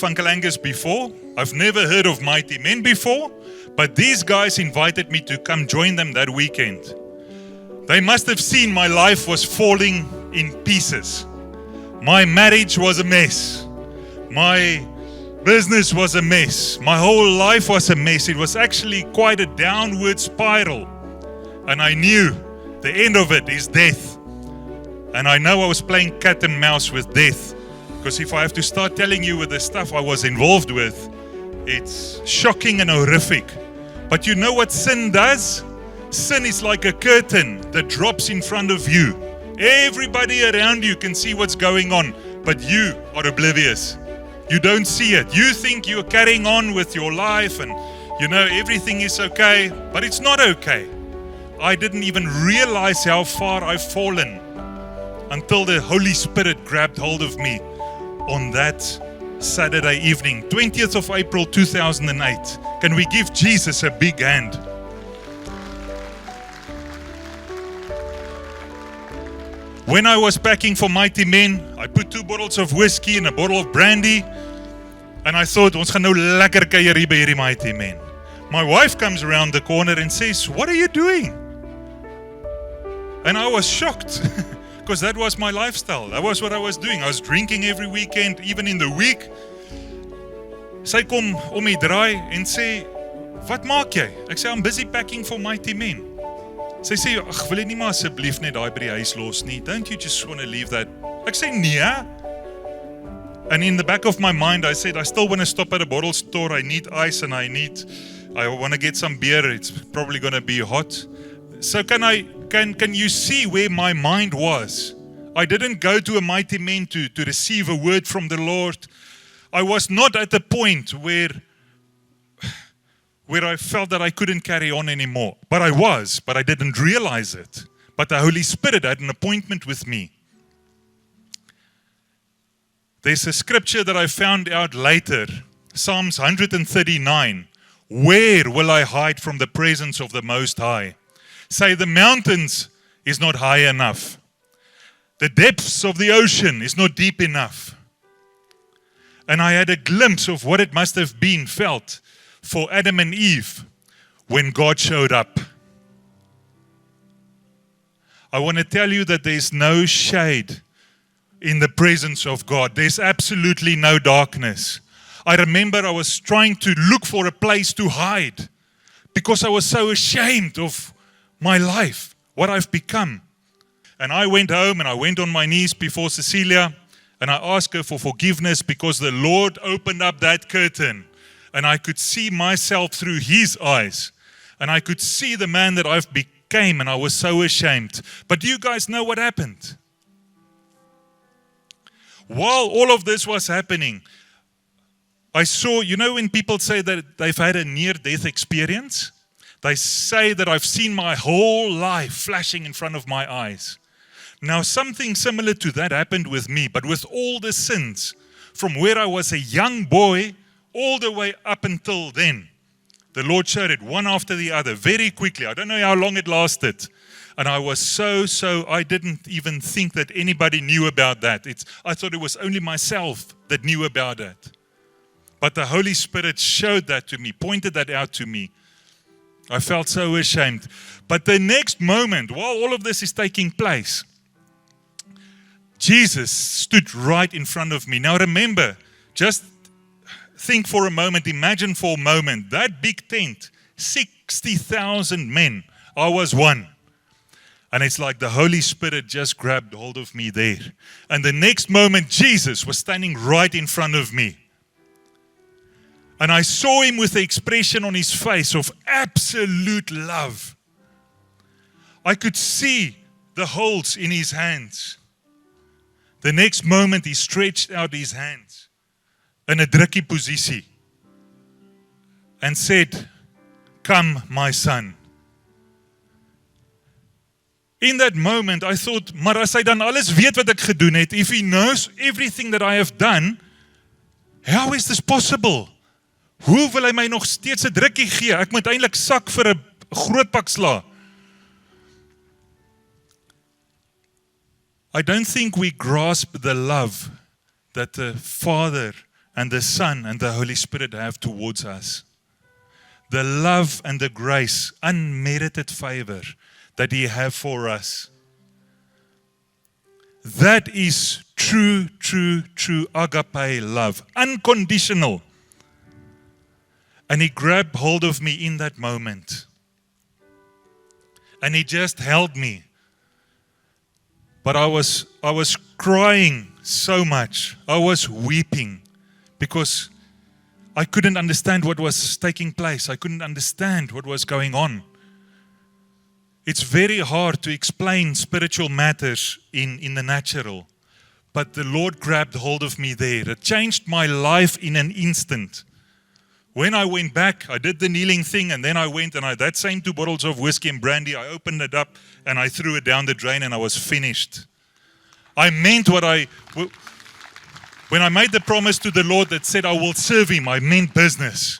of Uncle Angus before. I've never heard of Mighty Men before, but these guys invited me to come join them that weekend. They must have seen my life was falling in pieces. My marriage was a mess. My business was a mess. My whole life was a mess. It was actually quite a downward spiral. And I knew the end of it is death. And I know I was playing cat and mouse with death. Because if I have to start telling you with the stuff I was involved with, it's shocking and horrific. But you know what sin does? Sin is like a curtain that drops in front of you. Everybody around you can see what's going on, but you are oblivious. You don't see it. You think you're carrying on with your life and you know everything is okay, but it's not okay. I didn't even realize how far I've fallen until the Holy Spirit grabbed hold of me on that Saturday evening, 20th of April 2008. Can we give Jesus a big hand? When I was packing for Mighty Men, I put 2 bottles of whiskey and a bottle of brandy, and I thought, ons gaan nou lekker kuier hier by hierdie Mighty Men. My wife comes around the corner and says, "What are you doing?" And I was shocked, because that was my lifestyle. That was what I was doing. I was drinking every weekend, even in the week. Sy kom om die draai en sê, "Wat maak jy?" Ek sê, "I'm busy packing for Mighty Men." Sy sê, "Ag, wil jy nie maar asseblief net daai by die huis los nie? Don't you just want to leave that?" Ek sê, "Nee." And in the back of my mind, I said, I still want to stop at a bottle store. I need ice and I want to get some beer. It's probably going to be hot. So can you see where my mind was? I didn't go to a Mighty Men to receive a word from the Lord. I was not at the point where I felt that I couldn't carry on anymore. But I was, but I didn't realize it. But the Holy Spirit had an appointment with me. There's a scripture that I found out later, Psalms 139. Where will I hide from the presence of the Most High? Say the mountains is not high enough. The depths of the ocean is not deep enough. And I had a glimpse of what it must have been felt for Adam and Eve when God showed up. I want to tell you that there's no shade in the presence of God. There's absolutely no darkness. I remember I was trying to look for a place to hide because I was so ashamed of my life, what I've become. And I went home and I went on my knees before Cecilia and I asked her for forgiveness because the Lord opened up that curtain and I could see myself through His eyes and I could see the man that I've become and I was so ashamed. But do you guys know what happened? While all of this was happening, I saw, you know when people say that they've had a near-death experience? They say that I've seen my whole life flashing in front of my eyes. Now something similar to that happened with me, but with all the sins, from where I was a young boy, all the way up until then. The Lord showed it one after the other, very quickly. I don't know how long it lasted. And I was so, I didn't even think that anybody knew about that. I thought it was only myself that knew about it. But the Holy Spirit showed that to me, pointed that out to me. I felt so ashamed. But the next moment, while all of this is taking place, Jesus stood right in front of me. Now remember, just think for a moment, imagine for a moment, that big tent, 60,000 men, I was one. And it's like the Holy Spirit just grabbed hold of me there. And the next moment, Jesus was standing right in front of me. And I saw Him with the expression on His face of absolute love. I could see the holes in His hands. The next moment, He stretched out His hands in a drukkie posisie and said, "Come, my son." In that moment, I thought, maar as hy dan alles weet wat ek gedoen het, if He knows everything that I have done, how is this possible? Hoe wil hy my nog steeds 'n drukkie gee? Ek moet eintlik sak vir 'n groot pak sla. I don't think we grasp the love that the Father and the Son and the Holy Spirit have towards us. The love and the grace, unmerited favor that He have for us. That is true agape love, unconditional. And He grabbed hold of me in that moment. And He just held me. But I was crying so much. I was weeping because I couldn't understand what was taking place. I couldn't understand what was going on. It's very hard to explain spiritual matters in the natural. But the Lord grabbed hold of me there. It changed my life in an instant. When I went back, I did the kneeling thing, and then I went and that same 2 bottles of whiskey and brandy, I opened it up and I threw it down the drain and I was finished. I meant when I made the promise to the Lord that said I will serve Him, I meant business.